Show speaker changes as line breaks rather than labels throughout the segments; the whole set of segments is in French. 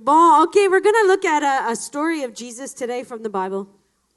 Bon, okay, we're going to look at a story of Jesus today from the Bible.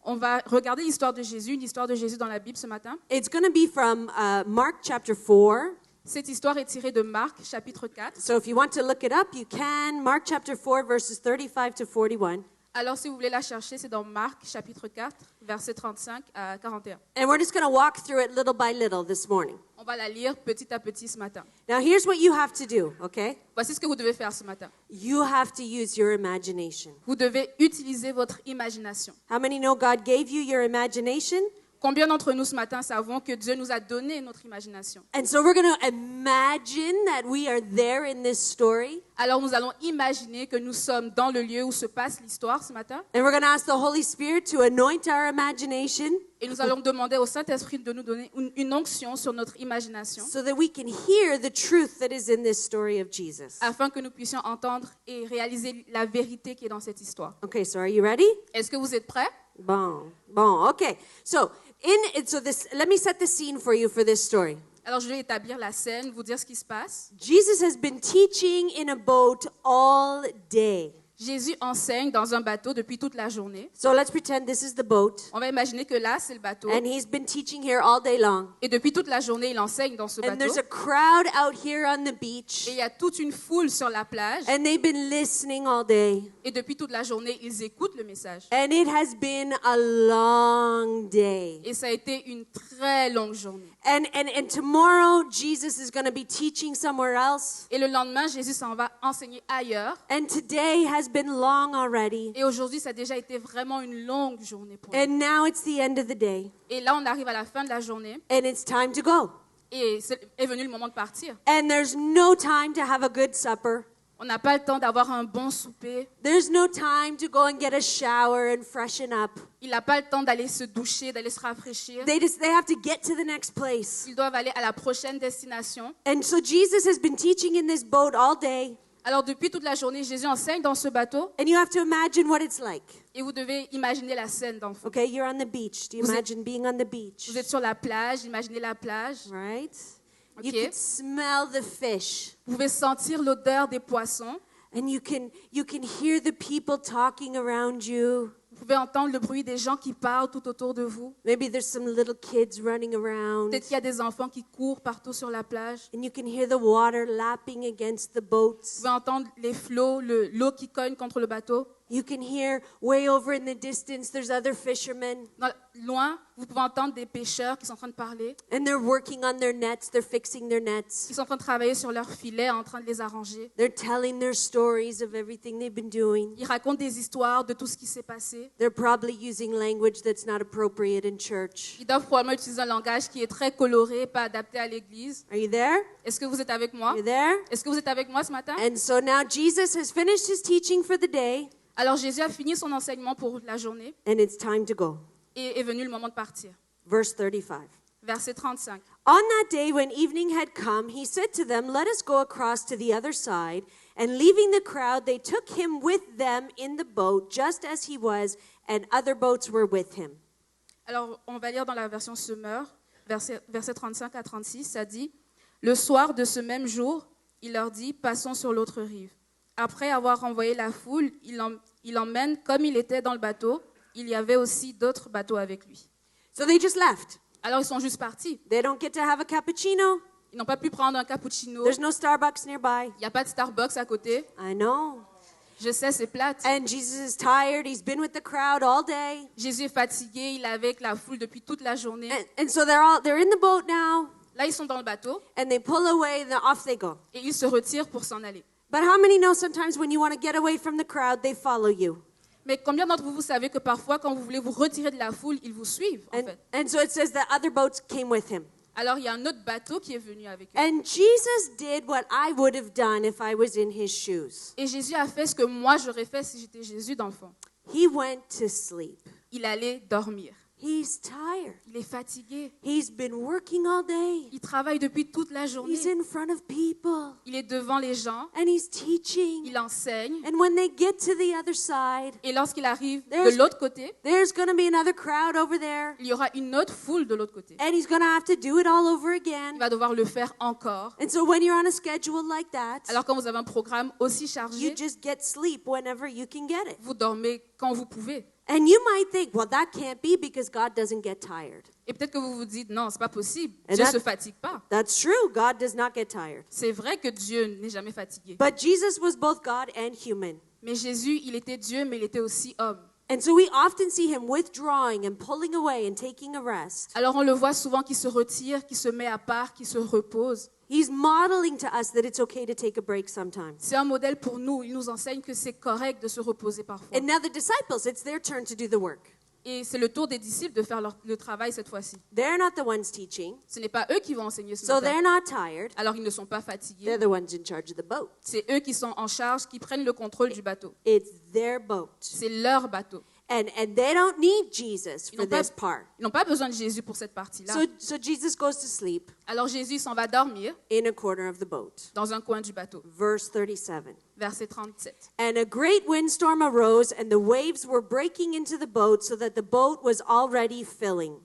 On va regarder l'histoire de Jésus, une histoire de Jésus dans la Bible ce matin.
It's going to be from Mark chapter 4.
Cette histoire est tirée de Marc, chapitre 4.
So if you want to look it up, you can. Mark chapter 4, verses 35 to 41.
Alors, si vous voulez la chercher, c'est dans Marc, chapitre 4, versets 35 à 41.
And we're just going to walk through it little by little this morning.
On va la lire petit à petit ce matin.
Now, here's what you have to do, okay?
Voici ce que vous devez faire ce matin.
You have to use your imagination.
Vous devez utiliser votre imagination.
How many know God gave you your imagination?
Combien d'entre nous ce matin savons que Dieu nous a donné notre imagination?
And so we're going to imagine that we are there in this story.
Alors nous allons imaginer que nous sommes dans le lieu où se passe l'histoire ce matin.
And we're going to ask the Holy Spirit to anoint our imagination
Et nous allons demander au Saint-Esprit de nous donner une onction sur notre imagination
so that we can hear the truth that is in this story of Jesus.
afin que nous puissions entendre et réaliser la vérité qui est dans cette histoire.
Okay, so are you ready?
Est-ce que vous êtes prêts?
Bon, okay. So let me set the scene for you for this story.
Alors je vais établir la scène, vous dire ce qui se passe.
Jesus has been teaching in a boat all day.
Jésus enseigne dans un bateau depuis toute la journée.
So let's pretend this is the boat.
On va imaginer que là, c'est le bateau.
And he's been teaching here all day long.
Et depuis toute la journée, il enseigne dans ce
And
bateau.
there's a crowd out here on the beach.
Et il y a toute une foule sur la plage.
And they've been listening all day.
Et depuis toute la journée, ils écoutent le message.
And it has been a long day.
Et ça a été une très longue journée.
And tomorrow, Jesus is going to be teaching somewhere else.
Et le lendemain, Jésus s'en va enseigner ailleurs.
And today has been long already.
Et aujourd'hui, ça a déjà été vraiment une longue journée pour nous.
And now it's the end of the day.
Et là, on arrive à la fin de la journée.
And it's time to go.
Et est venu le moment de partir.
And there's no time to have a good supper.
On n'a pas le temps d'avoir un bon souper.
There's no time to go and get a shower and freshen up.
Il n'a pas le temps d'aller se doucher, d'aller se rafraîchir.
They have to get to the next place.
Ils doivent aller à la prochaine destination.
And so Jesus has been teaching in this boat all day.
Alors depuis toute la journée, Jésus enseigne dans ce bateau.
And you have to imagine what it's like.
Et vous devez imaginer la scène dans le fond.
Okay, you're on the beach. Do you imagine being on the beach?
Vous êtes sur la plage, imaginez la plage.
Right?
Okay.
You can smell the fish.
Vous pouvez sentir l'odeur des poissons.
And you can hear the people talking around you.
Vous pouvez entendre le bruit des gens qui parlent tout autour de vous.
Maybe there's some little kids running around.
Peut-être qu'il y a des enfants qui courent partout sur la plage.
And you can hear the water lapping against the boats.
Vous pouvez entendre les flots, l'eau qui cogne contre le bateau.
You can hear way over in the distance there's other fishermen.
Loin, vous pouvez entendre des pêcheurs qui sont en train de parler.
And they're working on their nets, they're fixing their nets.
Ils sont en train de travailler sur leurs filets, en train de les arranger.
They're telling their stories of everything they've been doing.
Ils racontent des histoires de tout ce qui s'est passé.
They're probably using language that's not appropriate in church.
Ils doivent probablement utiliser un langage qui est très coloré, pas adapté à l'église.
Are you there?
Est-ce que vous êtes avec moi?
You there?
Est-ce que vous êtes avec moi ce matin?
And so now Jesus has finished his teaching for the day.
Alors Jésus a fini son enseignement pour la journée
And it's time to go.
et est venu le moment de partir.
Verse 35.
Verset 35.
On that day when evening had come, he said to them, "Let us go across to the other side." And leaving the crowd, they took him with them in the boat, just as he was, and other boats were with him.
Alors on va lire dans la version Semeur, verset 35 à 36, ça dit « Le soir de ce même jour, il leur dit, passons sur l'autre rive. Après avoir renvoyé la foule, il emmène comme il était dans le bateau. Il y avait aussi d'autres bateaux avec lui. »
So they just left.
Alors ils sont juste partis.
They don't get to have a cappuccino.
Ils n'ont pas pu prendre un cappuccino.
There's no Starbucks nearby.
Il n'y a pas de Starbucks à côté.
I know.
Je sais, c'est plate.
And Jesus is tired. He's been with the crowd all day.
Jésus est fatigué, il est avec la foule depuis toute la journée.
And so they're in the boat now.
Là, ils sont dans le bateau
And they pull away and off they go.
et ils se retirent pour s'en aller.
But how many know sometimes when you want to get away from the crowd, they follow you?
Mais combien d'entre vous savez que parfois, quand vous voulez vous retirer de la foule, ils vous suivent, en fait.
And so it says that other boats came with him.
Alors, il y a un autre bateau qui est venu avec eux.
And Jesus did what I would have done if I was in his shoes.
Et Jésus a fait ce que moi, j'aurais fait si j'étais Jésus, dans le fond.
He went to sleep.
Il allait dormir.
He's tired.
Il est fatigué.
He's been working all day.
Il travaille depuis toute la journée.
He's in front of people.
Il est devant les gens.
And he's teaching.
Il enseigne.
And when they get to the other side,
Et lorsqu'il arrive
There's-
de l'autre côté,
there's going to be another crowd over there.
il y aura une autre foule de l'autre côté.
And he's going to have to do it all over
Il
again.
va devoir le faire encore.
And so when you're on a schedule like that,
Alors quand vous avez un programme aussi
you
chargé,
just get sleep whenever you can get it.
vous dormez quand vous pouvez.
And you might think, well, that can't be because God doesn't get tired.
Et peut-être que vous vous dites, non, c'est pas possible.
Et
Dieu
that-
se fatigue pas.
That's true. God does not get tired.
C'est vrai que Dieu n'est jamais fatigué.
But Jesus was both God and human.
Mais Jésus, il était Dieu, mais il était aussi homme.
And so we often see him withdrawing and pulling away and taking a rest.
Alors on le voit souvent qui se retire, qui se met à part, qui se repose.
He's modeling to us that it's okay to take a break sometimes.
C'est un modèle pour nous. Il nous enseigne que c'est correct de se reposer parfois.
And now the disciples, it's their turn to do the work.
Et c'est le tour des disciples de faire le travail cette fois-ci.
They're not the ones teaching,
Ce n'est pas eux qui vont enseigner ce
so
matin.
they're not tired.
Alors ils ne sont pas fatigués.
They're the ones in charge of the boat.
C'est eux qui sont en charge, qui prennent le contrôle du bateau.
It's their boat.
C'est leur bateau.
And they don't need Jesus
Ils
for
n'ont pas,
this part.
ils n'ont pas besoin de Jésus pour cette partie-là.
So Jesus goes to sleep
Alors Jésus s'en va dormir
in a corner of the boat.
dans un coin du bateau.
Verse 37.
Verset 37.
And a great windstorm arose, and the waves were breaking into the boat so that the boat was already filling.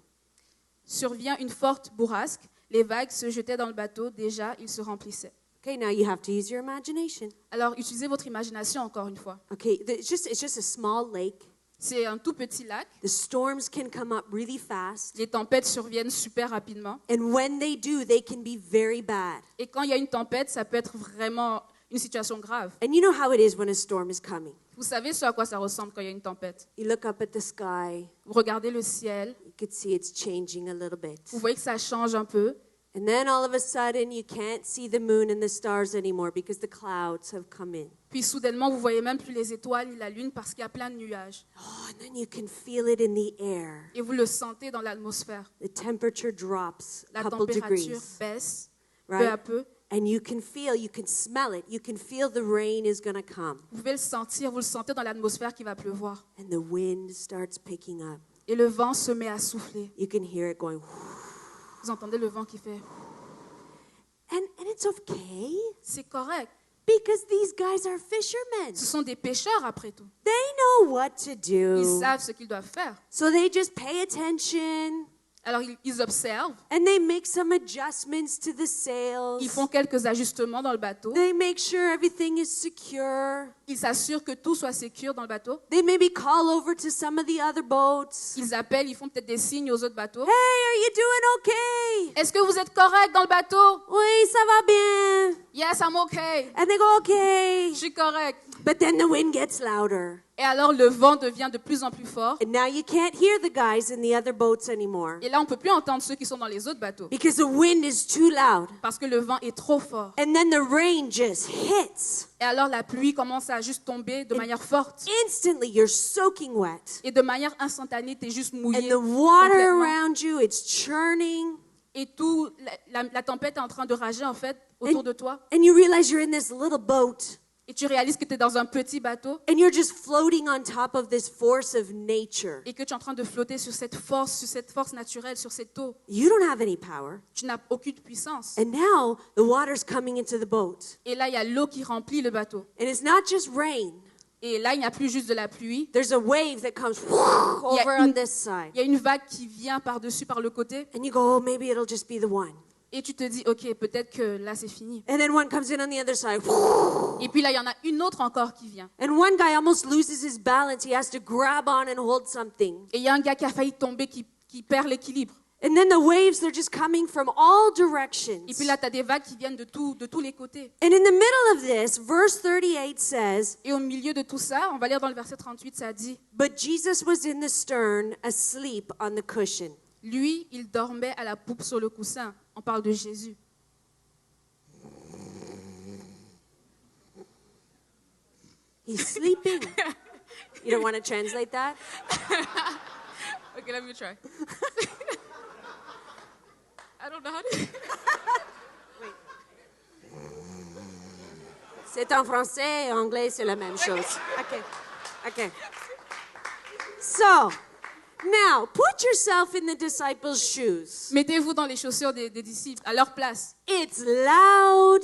Survient une forte bourrasque. Les vagues se jetaient dans le bateau. Déjà, il se remplissait.
Okay, now you have to use your imagination.
Alors, utilisez votre imagination encore une fois.
Okay, it's just a small lake.
C'est un tout petit lac.
The storms can come up really fast.
Les tempêtes surviennent super rapidement.
And when they do, they can be very bad.
Et quand il y a une tempête, ça peut être vraiment une situation grave.
And you know how it is when a storm is coming.
Vous savez ce à quoi ça ressemble quand il y a une tempête.
You look up at the sky,
Vous regardez le ciel,
you could see it's changing a little bit.
vous voyez que ça change un peu.
And then all of a sudden, you can't see the moon and the stars anymore because the clouds have come in.
Puis soudainement, vous voyez même plus les étoiles ni la lune parce qu'il y a plein de nuages.
Oh, and then you can feel it in the air.
Et vous le sentez dans l'atmosphère.
The temperature drops a
La
couple
température
degrees,
baisse peu
right?
à peu.
And you can smell it. You can feel the rain is going to come.
Vous pouvez le sentir, vous le sentez dans l'atmosphère qu'il va pleuvoir.
And the wind starts picking up.
Et le vent se met à souffler.
You can hear it going.
Vous entendez le vent qui fait...
And it's okay
C'est correct.
because these guys are fishermen.
Ce sont des pêcheurs après tout.
They know what to
Ils
do.
savent ce qu'ils doivent faire.
So they just pay attention
Alors ils observent,
and they make some adjustments to the sails.
ils font quelques ajustements dans le bateau.
They make sure everything is secure.
Ils s'assurent que tout soit sécure dans le bateau.
They maybe call over to some of the other boats.
Ils appellent, ils font peut-être des signes aux autres bateaux.
Hey, are you doing okay?
Est-ce que vous êtes correct dans le bateau?
Oui, ça va bien.
Yes, I'm okay.
And they go, okay.
Je suis correct.
But then the wind gets louder.
Et alors le vent devient de plus en plus fort.
And now you can't hear the guys in the other boats anymore
Et là, on ne peut plus entendre ceux qui sont dans les autres bateaux.
because the wind is too loud.
Parce que le vent est trop fort.
And then the rain just hits.
Et alors la pluie commence à juste tomber de manière forte.
Instantly, you're soaking wet.
Et de manière instantanée, tu es juste
And
mouillé.
the water
complètement.
around you, it's churning.
Et tout, la tempête est en train de rager en fait autour de toi.
And you realize you're in this little boat.
Et tu réalises que tu es dans un petit bateau
And you're just floating on top of this force of nature.
et que tu es en train de flotter sur cette force naturelle, sur cette eau.
You don't have any power.
Tu n'as aucune puissance.
And now the water's coming into the boat.
Et là, il y a l'eau qui remplit le bateau.
And it's not just rain.
Et là, il n'y a plus juste de la pluie.
There's a wave that comes over on this side.
Il y a une vague qui vient par-dessus, par le côté.
And you go, oh, maybe it'll just be the one.
Et tu te dis, OK, peut-être que là, c'est fini.
And then one comes in on the other side.
Et puis là, il y en a une autre encore qui vient.
And one guy almost loses his balance. He has to grab on and hold something.
Et il y a un gars qui a failli tomber, qui perd l'équilibre.
And then the waves, they're just coming from all directions.
Et puis là, tu as des vagues qui viennent de tous les côtés.
And in the middle of this, verse 38 says,
Et au milieu de tout ça, on va lire dans le verset 38, ça dit,
But Jesus was in the stern, asleep on the cushion.
lui, il dormait à la poupe sur le coussin. On parle de Jésus.
He's sleeping. You don't want to translate that?
Okay, let me try. I don't know how to...
C'est en français et en anglais, c'est la même chose. Okay. So, Now, put yourself in the disciples' shoes.
Mettez-vous dans les chaussures des disciples, à leur place.
It's loud.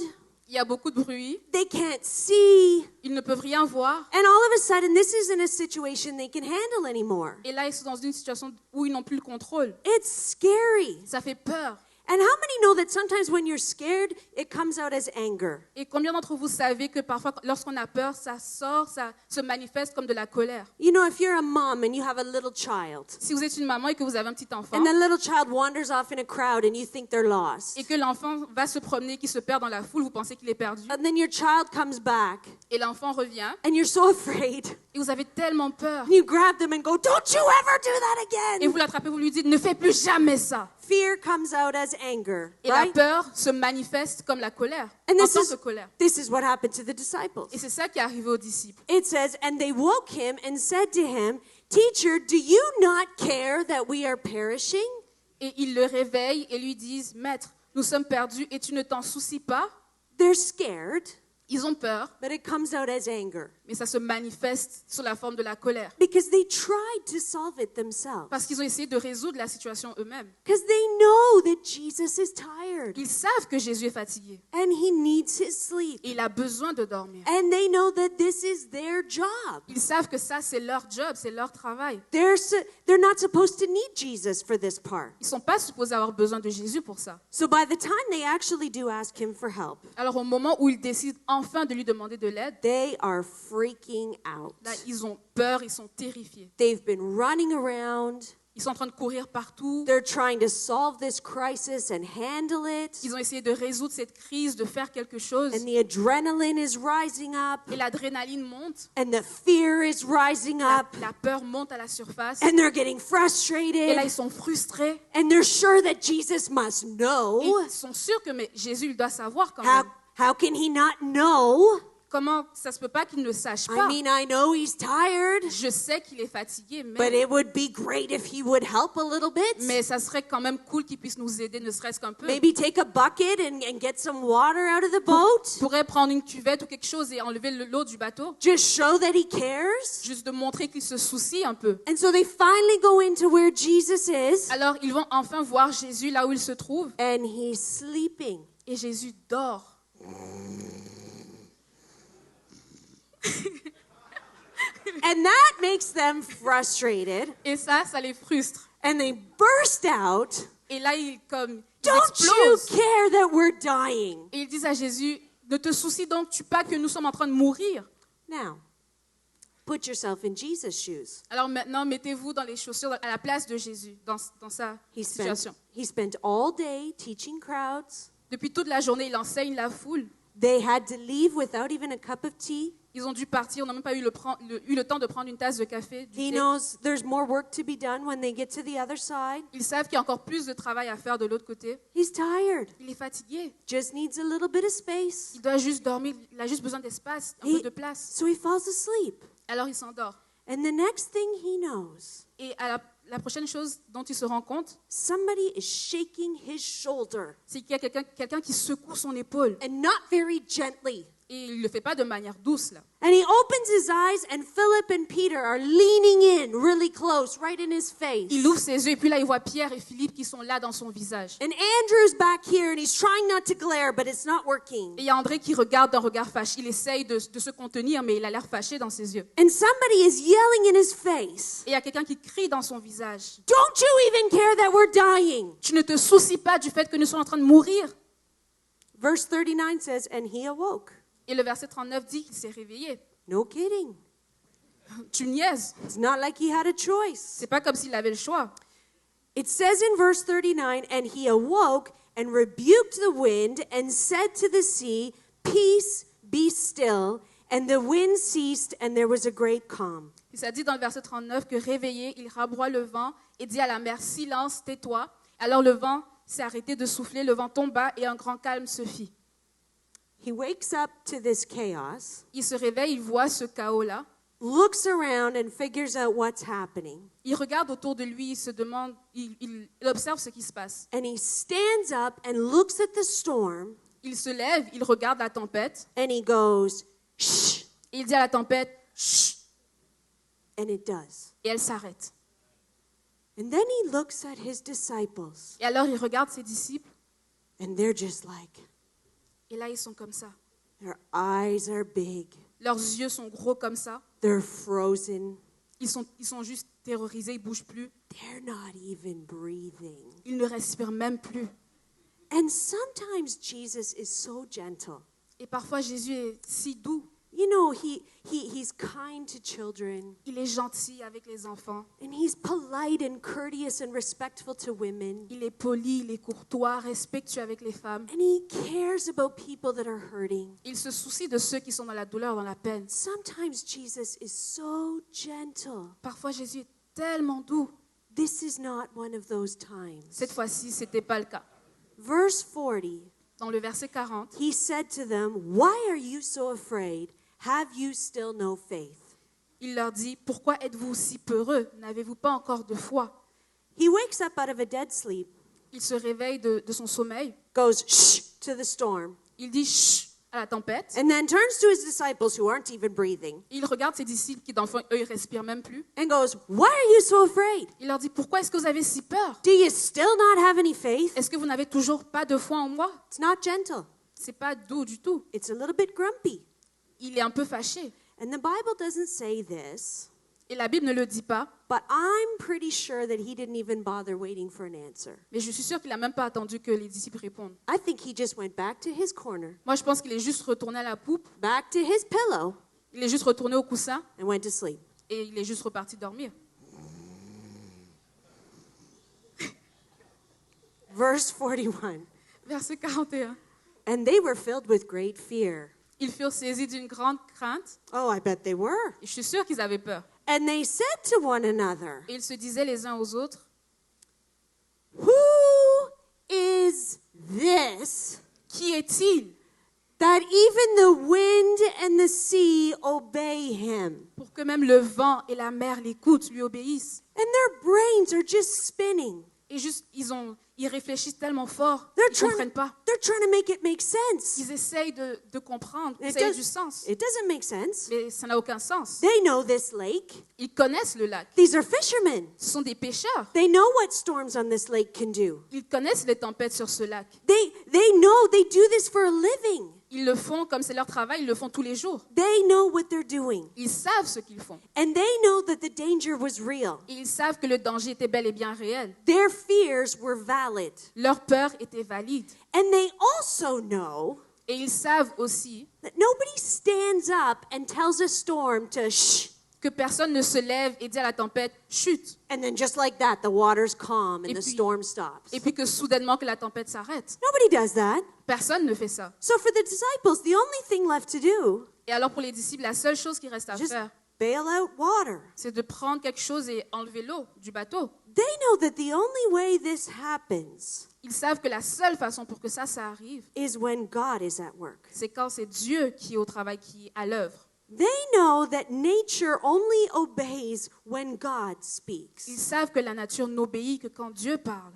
Il y a beaucoup de bruit.
They can't see.
Ils ne peuvent rien voir.
And all of a sudden, this isn't a situation they can handle anymore.
Et là, ils sont dans une situation où ils n'ont plus le contrôle.
It's scary.
Ça fait peur.
And how many know that sometimes when you're scared, it comes out as anger?
Et combien d'entre vous savez que parfois, lorsqu'on a peur, ça sort, ça se manifeste comme de la colère?
You know, if you're a mom and you have a little child,
Si vous êtes une maman et que vous avez un petit enfant,
and the little child wanders off in a crowd and you think they're lost,
et que l'enfant va se promener, qu'il se perd dans la foule, vous pensez qu'il est perdu,
and then your child comes back,
et l'enfant revient,
and you're so afraid,
et vous avez tellement peur,
you grab them and go, "Don't you ever do that
et
again!"
vous l'attrapez, vous lui dites, ne fais plus jamais ça.
Fear comes out as anger,
Et la
right?
peur se manifeste comme la colère,
And
en
this
tant
is
que colère.
this is what happened to the disciples.
Et c'est ça qui est arrivé aux disciples.
It says, "And they woke him and said to him, 'Teacher, do you not care that we are perishing?'"
Et ils le réveillent et lui disent, Maître, nous sommes perdus et tu ne t'en soucies pas?
They're scared,
Ils ont peur,
but it comes out as anger
mais ça se manifeste sous la forme de la colère.
because they tried to solve it themselves.
Parce qu'ils ont essayé de résoudre la situation eux-mêmes.
Because they know that Jesus is tired
Ils savent que Jésus est fatigué
and he needs his sleep.
et il a besoin de dormir.
And they know that this is their job.
Ils savent que ça, c'est leur job, c'est leur travail.
They're not supposed to need Jesus for this part.
Ils ne sont pas supposés avoir besoin de Jésus pour ça.
So by the time they actually do ask him for help,
Alors au moment où ils décident enfin de lui demander de l'aide,
they are freaking out.
là, ils ont peur, ils sont terrifiés.
They've been running around.
Ils sont en train de courir partout.
They're trying to solve this crisis and handle it.
Ils ont essayé de résoudre cette crise, de faire quelque chose.
And the adrenaline is rising up.
Et l'adrénaline monte.
And the fear is rising up.
La peur monte à la surface.
And they're getting
Et là,
frustrated.
ils sont frustrés.
And they're sure that Jesus must
Et
know.
ils sont sûrs que mais Jésus, il doit savoir quand
How,
même.
how can he not know?
Comment ça se peut pas qu'il ne le sache
I
pas?
mean, I know he's tired,
Je sais qu'il est fatigué,
but
mais
it would be great if he would help a little bit.
ça serait quand même cool qu'il puisse nous aider, ne serait-ce qu'un peu.
Maybe take a bucket and get some water out of the
Il
boat.
pourrait prendre une cuvette ou quelque chose et enlever l'eau du bateau,
Just show that he cares.
juste de montrer qu'il se soucie un peu.
And so they finally go into where Jesus is,
Alors, ils vont enfin voir Jésus là où il se trouve,
and he's sleeping.
et Jésus dort.
And that makes them frustrated,
Et ça les frustre.
and they burst out,
Et là, ils
"Don't you
explosent.
care that we're dying?"
Et ils disent à Jésus, ne te soucies donc-tu pas que nous sommes en train de mourir?
Now, put yourself in Jesus' shoes.
Alors maintenant, mettez-vous dans les chaussures à la place de Jésus, dans sa situation.
He spent all day teaching crowds.
Depuis toute la journée, il enseigne la foule.
They had to leave without even a cup of tea.
Ils ont dû partir, on n'a même pas eu le temps de prendre une tasse de café. du
He
thé.
knows there's more work to be done when they get to the other side.
Ils savent qu'il y a encore plus de travail à faire de l'autre côté.
He's tired.
Il est fatigué.
Just needs a little bit of space.
Il doit juste dormir. Il a juste besoin d'espace, un peu de place.
So he falls asleep.
Alors il s'endort.
And the next thing he knows,
Et à la prochaine chose dont il se rend compte,
somebody is shaking his shoulder,
c'est qu'il y a quelqu'un qui secoue son épaule.
and not very gently.
Et il ne le fait pas de manière douce, là.
And he opens his eyes, and Philip and Peter are leaning in really close, right in his face.
Il ouvre ses yeux et puis là, il voit Pierre et Philippe qui sont là dans son visage.
And Andrew's back here, and he's trying not to glare, but it's not working.
Et il y a André qui regarde d'un regard fâché. Il essaye de se contenir, mais il a l'air fâché dans ses yeux.
And somebody is yelling in his face,
Et il y a quelqu'un qui crie dans son visage.
"Don't you even care that we're dying?"
Tu ne te soucies pas du fait que nous sommes en train de mourir.
Verse 39 says, "And he awoke."
Et le verset 39 dit qu'il s'est réveillé.
No kidding.
Tu niaises.
It's not like he had a choice.
C'est pas comme s'il avait le choix.
It says in verse 39, "And he awoke and rebuked the wind and said to the sea, 'Peace, be still.' And the wind ceased and there was a great calm."
Et ça dit dans le verset 39 que réveillé, il rabroie le vent et dit à la mer, silence, tais-toi. Alors le vent s'est arrêté de souffler, le vent tomba et un grand calme se fit.
He wakes up to this chaos,
Il se réveille, il voit ce chaos-là.
looks around and figures out what's happening.
Il regarde autour de lui, il se demande, il observe ce qui se passe.
And he stands up and looks at the storm
Il se lève, il regarde la tempête
and he goes, "Shh,"
et il dit à la tempête, chut,
and it does.
et elle s'arrête.
And then he looks at his disciples,
Et alors il regarde ses disciples,
and they're just like,
et là ils sont comme ça.
their eyes are big,
Leurs yeux sont gros comme ça.
they're frozen,
Ils sont juste terrorisés, ils ne bougent plus.
they're not even breathing.
Ils ne respirent même plus.
And sometimes Jesus is so gentle.
Et parfois Jésus est si doux.
You know, he's kind to children,
Il est gentil avec les enfants.
and he's polite and courteous and respectful to women.
Il est poli, il est courtois, respectueux avec les femmes.
And he cares about people that are hurting.
Il se soucie de ceux qui sont dans la douleur, dans la peine.
Sometimes Jesus is so gentle.
Parfois Jésus est tellement doux.
This is not one of those times.
Cette fois-ci, ce n'était pas le cas.
Verse 40,
Dans le verset 40,
he said to them, "Why are you so afraid? Have you still no faith?"
il leur dit, « Pourquoi êtes-vous si peureux? N'avez-vous pas encore de foi ?»
He wakes up out of a dead sleep,
Il se réveille de son sommeil.
goes shh to the storm,
Il dit « Chut » à la tempête.
and then turns to his disciples who aren't even breathing
Il regarde ses disciples qui, dans le fond, eux, ils respirent même plus.
and goes, "Why are you so afraid?
Il leur dit, « Pourquoi est-ce que vous avez si peur?
Do you still not have any faith?"
Est-ce que vous n'avez toujours pas de foi en moi?
It's not gentle. »
C'est pas doux du tout.
It's a little bit grumpy.
Il est un peu fâché.
And the Bible doesn't say this,
Et la Bible ne le dit pas,
but I'm pretty sure that he didn't even bother waiting for an answer.
mais je suis sûre qu'il n'a même pas attendu que les disciples répondent.
I think he just went back to his corner,
Moi, je pense qu'il est juste retourné à la poupe,
back to his pillow,
il est juste retourné au coussin
and went to sleep.
et il est juste reparti dormir.
Verse 41.
Verset 41.
And they were filled with great fear.
Ils furent saisis d'une grande crainte
Oh, I bet they were.
et je suis sûre qu'ils avaient peur.
And they said to one another,
Et ils se disaient les uns aux autres,
"Who is this
qui est-il
that even the wind and the sea obey him?"
pour que même le vent et la mer l'écoutent, lui obéissent?
And their brains are just spinning.
Et juste, ils réfléchissent tellement fort,
They're
ils ne comprennent pas.
to make it make sense.
Ils essayent de comprendre, que
It
ça ait
does-
du sens.
It doesn't make sense.
Mais ça n'a aucun sens.
They know this lake.
Ils connaissent le lac.
These are fishermen.
Ce sont des pêcheurs.
They know what storms on this lake can do.
Ils connaissent les tempêtes sur ce lac.
They know they do this for a living.
Ils le font comme c'est leur travail, ils le font tous les jours.
They know what they're doing.
Ils savent ce qu'ils font.
And they know that the danger was real.
Et ils savent que le danger était bel et bien réel.
Their fears were valid.
Leur peur était valide.
And they also know
Et ils savent aussi
that nobody stands up and tells a storm to shh.
que personne ne se lève et dit à la tempête « chute
And then just like that, the water's calm and
Et
the
puis-
storm stops.
et puis que soudainement que la tempête s'arrête.
Nobody does that.
Personne ne fait ça.
So for the disciples, the only thing left to do,
Et alors pour les disciples, la seule chose qui reste à
just
faire,
bail out water.
c'est de prendre quelque chose et enlever l'eau du bateau.
They know that the only way this happens
Ils savent que la seule façon pour que ça arrive,
is when God is at work.
c'est quand c'est Dieu qui est au travail, qui est à l'œuvre.
They know that nature only obeys when God
Ils
speaks.
savent que la nature n'obéit que quand Dieu parle.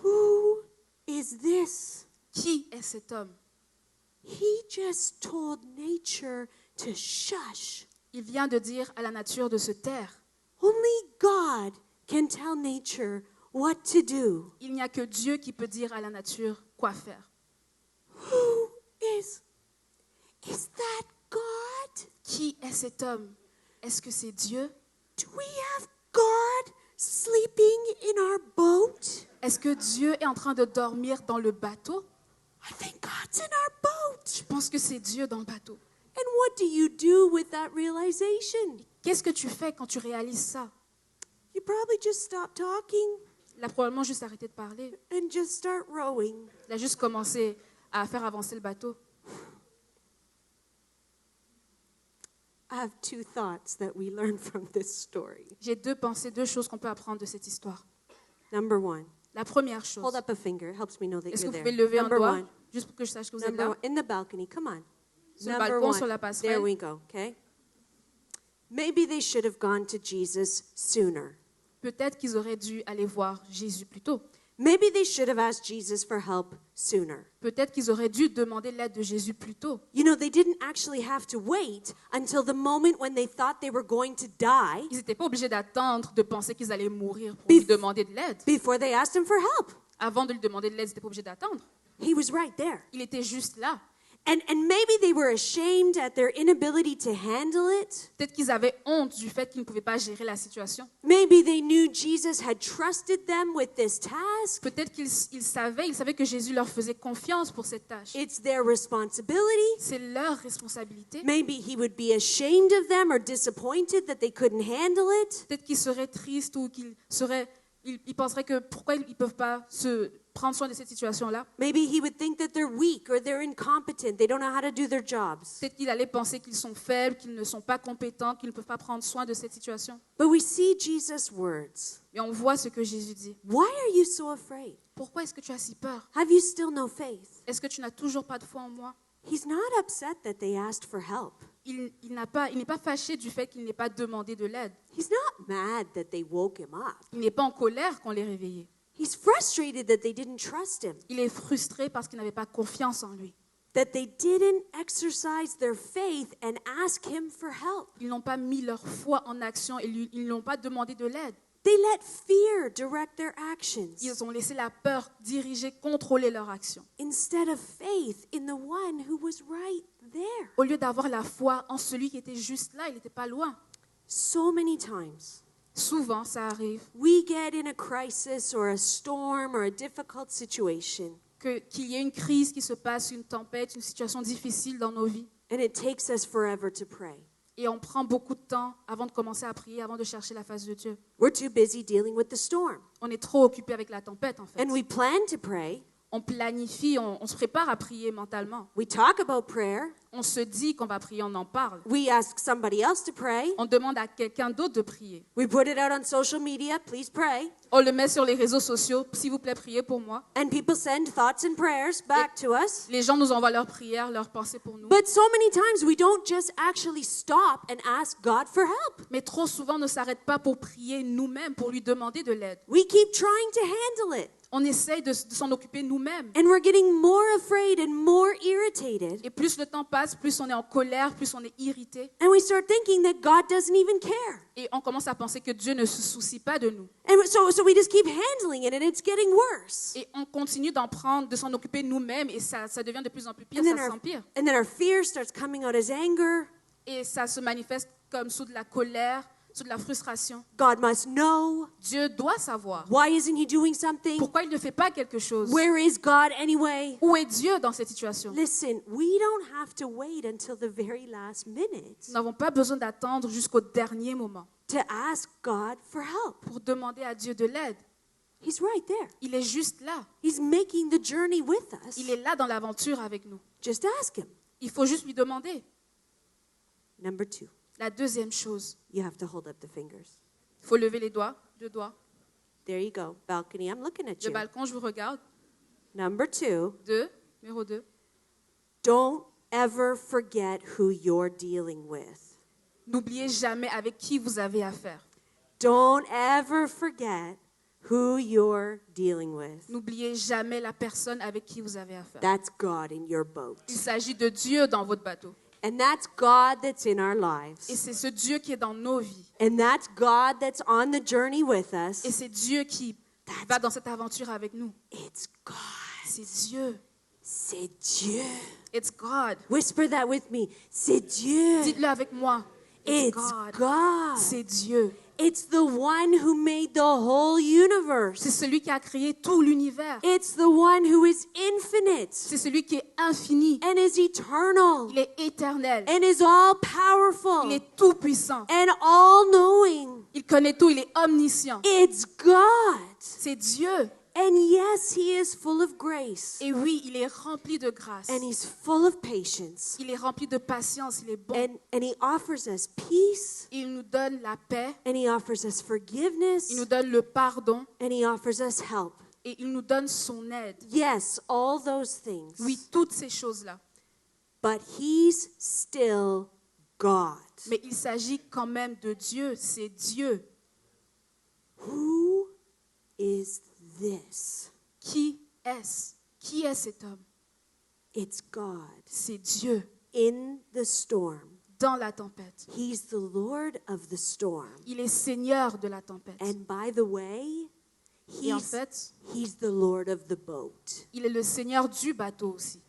Who is this?
Qui est cet homme?
He just told nature to shush.
Il vient de dire à la nature de se taire.
Only God can tell nature what to do.
Il n'y a que Dieu qui peut dire à la nature quoi faire.
Who is that God?
Qui est cet homme? Est-ce que c'est Dieu?
Do we have God sleeping in our boat?
Est-ce que Dieu est en train de dormir dans le bateau?
I think God's in our boat.
Je pense que c'est Dieu dans le bateau.
And what do you do with that realization?
Qu'est-ce que tu fais quand tu réalises ça?
You probably just stop talking
Il a probablement juste arrêté de parler.
and just start rowing.
Il a juste commencé à faire avancer le bateau.
I have two thoughts that we learn from this story.
J'ai deux pensées, deux choses qu'on peut apprendre de cette histoire.
Number one,
La première chose,
hold up a finger. It helps me know that
est-ce que
you're
vous
there.
pouvez lever un
Number
doigt,
one,
juste pour que je sache que vous êtes
number
là?
one, in the balcony. Come on.
Sur le
Number
balcon,
one.
sur la
There
passerelle.
we go. Okay. Maybe they should have gone to Jesus sooner.
Peut-être qu'ils auraient dû aller voir Jésus plus tôt.
Maybe they should have asked Jesus for help sooner.
Peut-être qu'ils auraient dû demander l'aide de Jésus plus tôt.
You know, they didn't actually have to wait until the moment when they thought they were going to die
Ils n'étaient pas obligés d'attendre, de penser qu'ils allaient mourir pour lui demander de l'aide.
before they asked him for help.
Avant de lui demander de l'aide, ils n'étaient pas obligés d'attendre.
He was right there.
Il était juste là.
And maybe they were ashamed at their inability to handle it.
Peut-être qu'ils avaient honte du fait qu'ils ne pouvaient pas gérer la situation.
Maybe they knew Jesus had trusted them with this task.
Peut-être qu'ils savaient que Jésus leur faisait confiance pour cette tâche.
It's their responsibility.
C'est leur responsabilité.
Maybe he would be ashamed of them or disappointed that they couldn't handle it.
Peut-être qu'ils seraient tristes ou ils penseraient que pourquoi ils ne peuvent pas se prendre soin de cette situation-là.
Maybe he would think that they're weak or they're incompetent. They don't know how to do their jobs.
Peut-être qu'il allait penser qu'ils sont faibles, qu'ils ne sont pas compétents, qu'ils ne peuvent pas prendre soin de cette situation.
But we see Jesus' words.
Mais on voit ce que Jésus dit.
Why are you so afraid?
Pourquoi est-ce que tu as si peur?
Have you still no faith?
Est-ce que tu n'as toujours pas de foi en moi?
He's not upset that they asked for help.
Il n'est pas fâché du fait qu'il n'ait pas demandé de l'aide.
He's not mad that they woke him up.
Il n'est pas en colère qu'on l'ait réveillé.
He's frustrated that they didn't trust him,
Il est frustré parce qu'il n'avait pas confiance en lui.
that they didn't exercise their faith and ask him for help.
Ils n'ont pas mis leur foi en action et ils n'ont pas demandé de l'aide.
They let fear direct their actions
Ils ont laissé la peur diriger, contrôler leur action.
instead of faith in the one who was right there.
Au lieu d'avoir la foi en celui qui était juste là, il n'était pas loin.
So many times,
Souvent, ça arrive
we get in a crisis or a storm or a difficult situation,
qu'il y ait une crise qui se passe, une tempête, une situation difficile dans nos vies.
and it takes us forever to pray.
Et on prend beaucoup de temps avant de commencer à prier, avant de chercher la face de Dieu.
We're too busy dealing with the storm.
On est trop occupé avec la tempête, en fait.
And we plan to pray.
On planifie, on se prépare à prier mentalement.
We talk about prayer.
On se dit qu'on va prier, on en parle.
We ask somebody else to pray.
On demande à quelqu'un d'autre de prier.
We put it out on social media, please pray.
On le met sur les réseaux sociaux, s'il vous plaît, priez pour moi.
And people send thoughts and prayers back to us.
Les gens nous envoient leurs prières, leurs pensées pour nous.
But so many times we don't just actually stop and ask God for help.
Mais trop souvent, on ne s'arrête pas pour prier nous-mêmes, pour lui demander de l'aide.
We keep trying to handle it.
On essaye de s'en occuper nous-mêmes.
And we're getting more afraid and more irritated.
Et plus le temps passe, plus on est en colère, plus on est irrité.
And we start thinking that God doesn't even care.
Et on commence à penser que Dieu ne se soucie pas de nous.
And so we just keep handling it and it's getting worse.
Et on continue de s'en occuper nous-mêmes et ça devient de plus en plus pire,
And then,
ça s'empire.
and then our fear starts coming out as anger.
Et ça se manifeste comme sous de la colère, sous de la frustration.
God must know.
Dieu doit savoir.
Why isn't he doing something?
Pourquoi il ne fait pas quelque chose?
Where is God anyway?
Où est Dieu dans cette situation?
Listen, we don't have to wait until the very last minute
Nous n'avons pas besoin d'attendre jusqu'au dernier moment
to ask God for help.
pour demander à Dieu de l'aide.
He's right there.
Il est juste là.
He's making the journey with us.
Il est là dans l'aventure avec nous.
Just ask him.
Il faut juste lui demander.
Number 2,
La deuxième chose,
you have to hold up the fingers.
il faut lever les doigts, 2 doigts.
There you go. Balcony, I'm looking at
Le
you.
balcon, je vous regarde.
Number 2,
2, numéro 2.
don't ever forget who you're dealing with.
N'oubliez jamais avec qui vous avez affaire.
Don't ever forget who you're dealing with.
N'oubliez jamais la personne avec qui vous avez affaire.
That's God in your boat.
Il s'agit de Dieu dans votre bateau.
And that's God that's in our
Et
lives.
c'est ce Dieu qui est dans nos vies.
And that's God that's on the journey with us.
Et c'est Dieu qui va dans cette aventure avec nous.
It's God.
C'est Dieu.
C'est Dieu.
It's God.
Whisper that with me. C'est Dieu.
Dites-le avec moi. It's
It's
God.
God.
C'est Dieu.
It's the one who made the whole universe.
C'est celui qui a créé tout l'univers.
It's the one who is infinite
C'est celui qui est infini.
and is eternal
Il est éternel.
and is all
Il
powerful
est tout puissant.
and all knowing.
Il connaît tout. Il est omniscient.
It's God.
C'est Dieu.
And yes, he is full of grace
Et oui, il est rempli de grâce.
and he's full of patience.
Il est rempli de patience. Il est bon.
And he offers us peace
Il nous donne la paix.
and he offers us forgiveness
Il nous donne le pardon.
and he offers us help.
Et il nous donne son aide.
Yes, all those things.
Oui, toutes ces choses-là.
But he's still God.
Mais il s'agit quand même de Dieu. C'est Dieu.
Who is this?
Qui est-ce? Qui est cet homme?
It's God
C'est Dieu
in the storm.
dans la tempête.
He's the Lord of the storm.
Il est Seigneur de la tempête.
And by the way,
Et en fait,
he's the Lord of the boat.
il est le Seigneur du bateau aussi.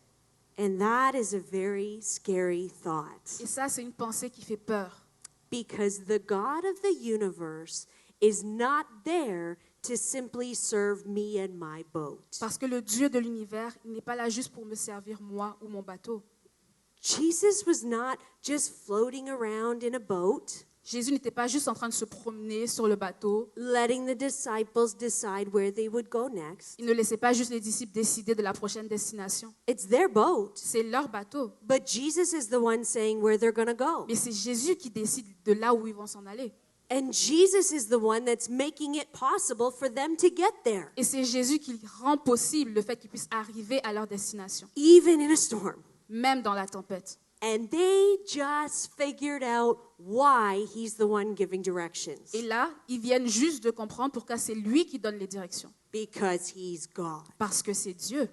And that is a very scary thought
Et ça, c'est une pensée qui fait peur.
because the God of the universe is not there to simply serve me and my boat.
Parce que le Dieu de l'univers, il n'est pas là juste pour me servir moi ou mon bateau.
Jesus was not just floating around in a boat,
Jésus n'était pas juste en train de se promener sur le bateau.
letting the disciples decide where they would go next.
Il ne laissait pas juste les disciples décider de la prochaine destination.
It's their boat,
C'est leur bateau.
but Jesus is the one saying where they're going to go.
Mais c'est Jésus qui décide de là où ils vont s'en aller.
And Jesus is the one that's making it possible for them to get there,
Et c'est Jésus qui rend possible le fait qu'ils puissent arriver à leur destination,
even in a storm.
même dans la tempête.
And they just figured out why he's the one giving directions.
Et là, ils viennent juste de comprendre pourquoi c'est lui qui donne les directions.
Because he's God.
Parce que c'est Dieu.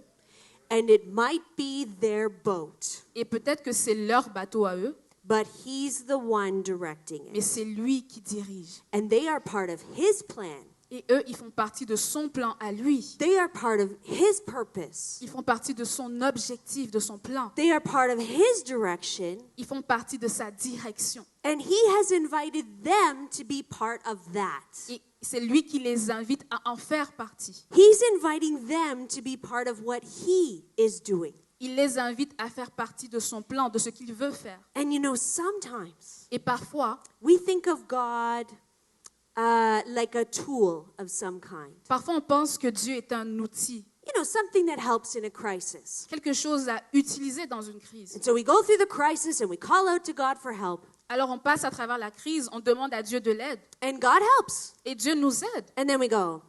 And it might be their boat,
Et peut-être que c'est leur bateau à eux,
but he's the one directing
mais
it.
c'est lui qui dirige.
And they are part of his plan.
Et eux, ils font partie de son plan à lui.
They are part of his purpose.
Ils font partie de son objectif, de son plan.
They are part of his direction.
Ils font partie de sa direction.
And he has invited them to be part of that.
Et c'est lui qui les invite à en faire partie.
He's inviting them to be part of what he is doing.
Il les invite à faire partie de son plan, de ce qu'il veut faire.
And you know, sometimes
Et parfois,
we think of God like a tool of some kind.
on pense que Dieu est un outil,
You know, something that helps in a crisis.
quelque chose à utiliser dans une crise.
And so we go through the crisis and we call out to God for help.
Alors on passe à travers la crise, on demande à Dieu de l'aide
And God helps.
et Dieu nous aide.
And then we go,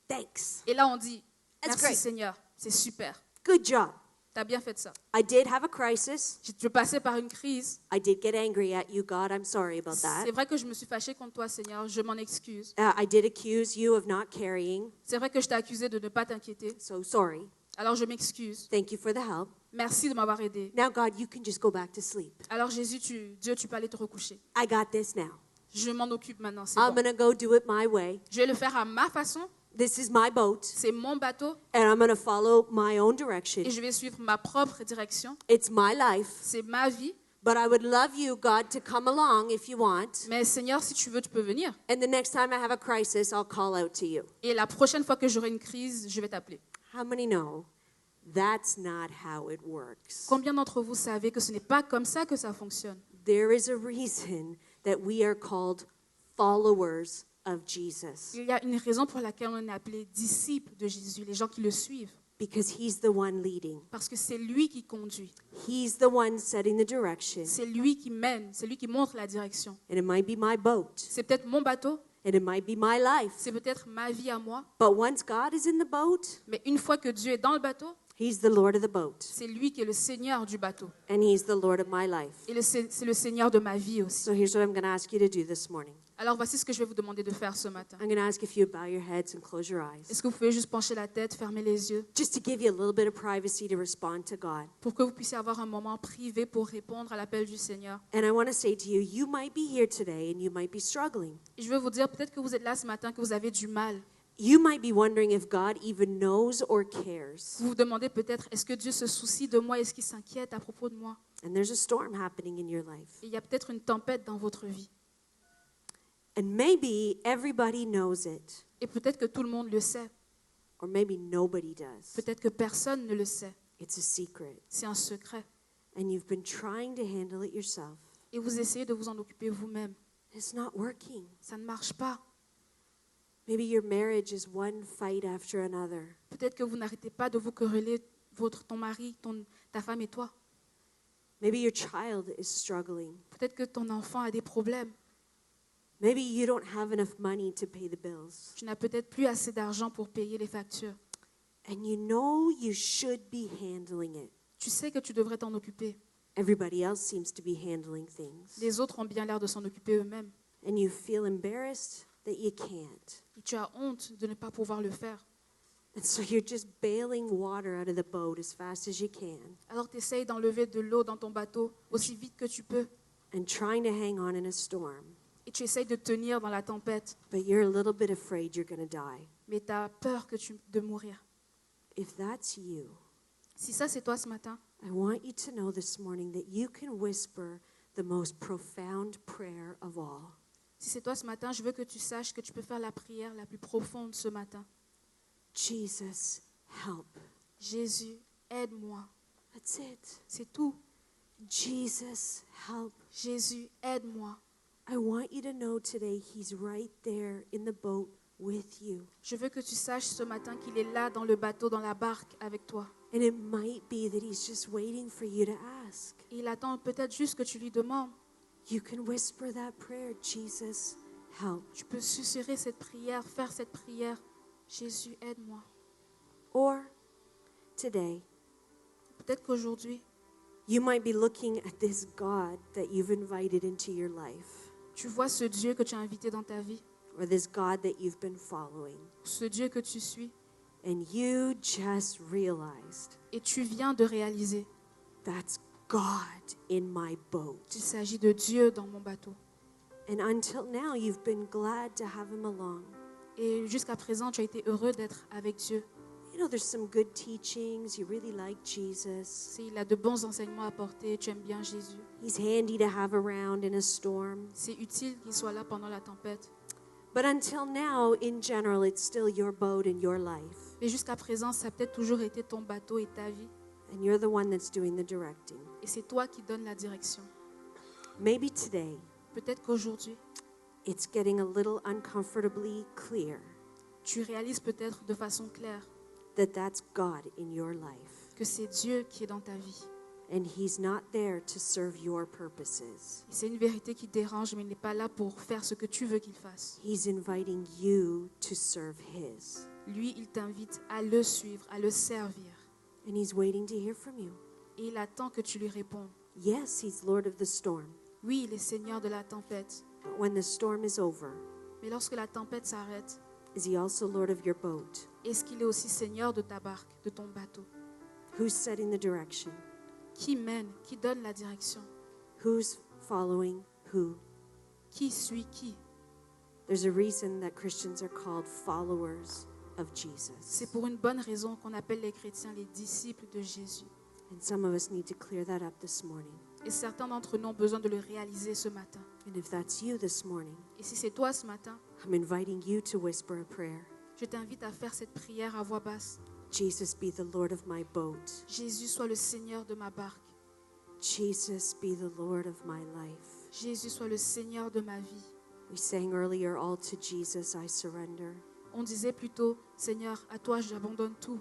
thanks.
Et là on dit,
That's
merci
great.
Seigneur, c'est super,
Good job.
t'as bien fait ça.
I did have a crisis.
Je passais par une crise.
I did get angry at you, God. I'm sorry about that.
C'est vrai que je me suis fâchée contre toi Seigneur, je m'en excuse.
I did accuse you of not carrying.
C'est vrai que je t'ai accusé de ne pas t'inquiéter.
So sorry.
Alors je m'excuse.
Thank you for the help.
Merci de m'avoir aidé.
Now, God, you can just go back to sleep.
Alors Jésus, Dieu, tu peux aller te recoucher.
I got this now.
Je m'en occupe maintenant, c'est
I'm
bon.
going to go do it my way.
Je vais le faire à ma façon.
This is my boat,
C'est mon bateau
and I'm going to follow my own direction.
et je vais suivre ma propre direction.
It's my life,
C'est ma vie.
but I would love you, God, to come along if you want.
Mais Seigneur, si tu veux, tu peux venir.
And the next time I have a crisis, I'll call out to you.
Et la prochaine fois que j'aurai une crise, je vais t'appeler.
How many know that's not how it works?
Combien d'entre vous savez que ce n'est pas comme ça que ça fonctionne?
There is a reason that we are called followers of Jesus,
Il y a une raison pour laquelle on est appelé disciples de Jésus, les gens qui le suivent.
because he's the one leading.
Parce que c'est lui qui conduit.
He's the one setting the direction.
C'est lui qui mène. C'est lui qui montre la direction.
And it might be my boat,
C'est peut-être mon bateau.
and it might be my life.
C'est peut-être ma vie à moi.
But once God is in the boat,
Mais une fois que Dieu est dans le bateau,
he's the Lord of the boat,
c'est lui qui est le Seigneur du bateau.
and he's the Lord of my life.
Et c'est le Seigneur de ma vie aussi.
So here's what I'm going to ask you to do this morning.
Alors voici ce que je vais vous demander de faire ce matin.
I'm going to ask if you bow your heads and close your eyes,
Est-ce que vous pouvez juste pencher la tête, fermer les yeux,
just to give you a little bit of privacy to respond to God.
pour que vous puissiez avoir un moment privé pour répondre à l'appel du Seigneur.
And I want to say to you, you might be here today and you might be struggling.
Et je veux vous dire, peut-être que vous êtes là ce matin, que vous avez du mal.
You might be wondering if God even knows or cares.
Vous vous demandez peut-être, est-ce que Dieu se soucie de moi? Est-ce qu'il s'inquiète à propos de moi?
And there's a storm happening in your life.
Et il y a peut-être une tempête dans votre vie.
And maybe everybody knows it,
Et peut-être que tout le monde le sait.
or maybe nobody does.
Peut-être que personne ne le sait.
It's a secret.
C'est un secret.
And you've been trying to handle it yourself.
Et vous essayez de vous en occuper vous-même.
It's not working.
Ça ne marche pas.
Maybe your marriage is one fight after another.
Peut-être que vous n'arrêtez pas de vous quereller, ton mari, ta femme et toi.
Maybe your child is struggling.
Peut-être que ton enfant a des problèmes.
Maybe you don't have enough money to pay the bills.
Tu n'as peut-être plus assez d'argent pour payer les factures.
And you know you should be handling it.
Tu sais que tu devrais t'en occuper.
Everybody else seems to be handling things.
Les autres ont bien l'air de s'en occuper eux-mêmes.
And you feel embarrassed that you can't.
Et tu as honte de ne pas pouvoir le faire.
And so you're just bailing water out of the boat as fast as you can
Alors tu essayes d'enlever de l'eau dans ton bateau aussi vite que tu peux.
and trying to hang on in a storm.
Et tu essayes de tenir dans la tempête.
But you're a little bit afraid you're going to die.
Mais tu as peur de mourir.
If that's you,
Si ça c'est toi ce matin,
I want you to know this morning that you can whisper the most profound prayer of all.
si c'est toi ce matin, je veux que tu saches que tu peux faire la prière la plus profonde ce matin.
Jesus, help.
Jésus, aide-moi.
That's it.
C'est tout.
Jesus, help.
Jésus, aide-moi.
I want you to know today he's right there in the boat with you.
Je veux que tu saches ce matin qu'il est là dans le bateau, dans la barque avec toi.
And it might be that he's just waiting for you to ask.
Et il attend peut-être juste que tu lui demandes.
You can whisper that prayer, Jesus, help.
Tu peux susurrer cette prière, faire cette prière. Jésus, aide-moi.
Or today,
Peut-être qu'aujourd'hui,
you might be looking at this God that you've invited into your life,
tu vois ce Dieu que tu as invité dans ta vie,
or this God that you've been following,
ce Dieu que tu suis,
and you just realized
et tu viens de réaliser
that's God in my boat.
qu'il s'agit de Dieu dans mon bateau.
And until now, you've been glad to have him along.
Et jusqu'à présent, tu as été heureux d'être avec Dieu.
You know, there's some good teachings. You really like Jesus.
Il a de bons enseignements à apporter, tu aimes bien Jésus.
He's handy to have around in a storm.
C'est utile qu'il soit là pendant la tempête.
But until now, in general, it's still your boat and your life.
Mais jusqu'à présent, ça a peut-être toujours été ton bateau et ta vie.
And you're the one that's doing the directing.
Et c'est toi qui donnes la direction.
Maybe today,
Peut-être qu'aujourd'hui,
it's getting a little uncomfortably clear
tu réalises peut-être de façon claire
that that's God in your life.
que c'est Dieu qui est dans ta vie.
And he's not there to serve your purposes.
Et c'est une vérité qui dérange, mais il n'est pas là pour faire ce que tu veux qu'il fasse.
He's inviting you to serve his.
Lui, il t'invite à le suivre, à le servir.
And he's waiting to hear from you.
Et il attend que tu lui répondes.
Yes, he's Lord of the storm.
Oui, il est Seigneur de la tempête.
But when the storm is over,
Mais lorsque la tempête s'arrête,
is he also Lord of your boat?
est-ce qu'il est aussi Seigneur de ta barque, de ton bateau?
Who's setting the direction?
Qui mène, qui donne la direction?
Who's following who?
Qui suit qui?
There's a reason that Christians are called followers of Jesus.
C'est pour une bonne raison qu'on appelle les chrétiens les disciples de Jésus.
And some of us need to clear that up this morning.
Et certains d'entre nous ont besoin de le réaliser ce matin.
And if that's you this morning,
Et si c'est toi ce matin,
I'm inviting you to whisper a prayer.
je t'invite à faire cette prière à voix basse.
Jesus, be the Lord of my boat.
Jésus soit le Seigneur de ma barque.
Jesus, be the Lord of my life.
Jésus soit le Seigneur de ma vie.
We sang earlier, all to Jesus I surrender.
On disait plutôt, Seigneur, à toi j'abandonne tout.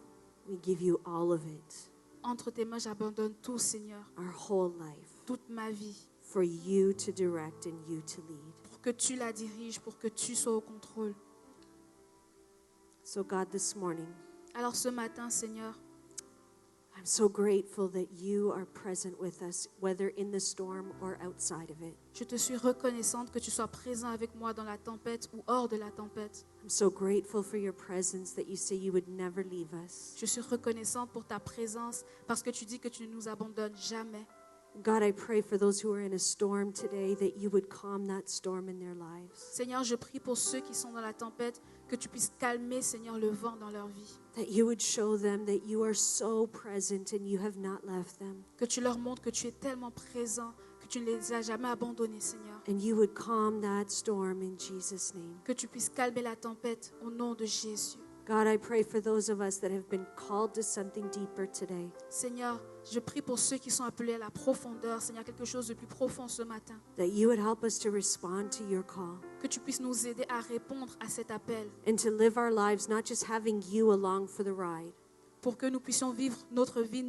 We give you all of it,
Entre tes mains j'abandonne tout, Seigneur,
our whole life,
toute ma vie,
for you to direct and you to lead.
pour que tu la diriges, pour que tu sois au contrôle.
So God, this morning,
Alors ce matin, Seigneur,
I'm so grateful that you are present with us, whether in the storm or outside of it.
je te suis reconnaissante que tu sois présent avec moi dans la tempête ou hors de la tempête.
I'm so grateful for your presence that you say you would never leave us.
Je suis reconnaissante pour ta présence parce que tu dis que tu ne nous abandonnes jamais.
God, I pray for those who are in a storm today that you would calm that storm in their lives.
Seigneur, je prie pour ceux qui sont dans la tempête, que tu puisses calmer, Seigneur, le vent dans leur vie.
That you would show them that you are so present and you have not left them.
Que tu leur montres que tu es tellement présent, que tu ne les as jamais abandonnés, Seigneur.
And you would calm that storm in Jesus' name.
Que tu puisses calmer la tempête au nom de Jésus.
God, I pray for those of us that have been called to something deeper today.
Seigneur, je prie pour ceux qui sont appelés à la profondeur, Seigneur, quelque chose de plus profond ce matin.
That you would help us to respond to your call
Que tu puisses nous aider à répondre à cet appel
and to live our lives not just having you along for the ride,
pour que nous puissions vivre notre vie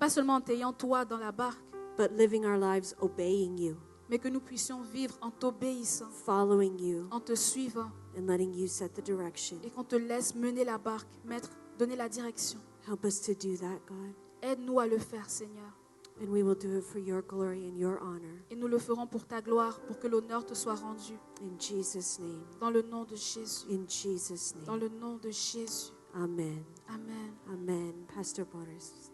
pas seulement en t'ayant toi dans la barque,
but living our lives obeying you,
mais que nous puissions vivre en t'obéissant,
following you,
en te suivant
and letting you set the direction.
et qu'on te laisse mener la barque, donner la direction.
Help us to do that, God.
Aide-nous à le faire, Seigneur.
And we will do it for your glory and your honor.
Et nous le ferons pour ta gloire, pour que l'honneur te soit rendu.
In Jesus' name.
Dans le nom de Jésus.
In Jesus'
Dans
name.
le nom de Jésus.
Amen.
Amen.
Amen. Pastor Boris.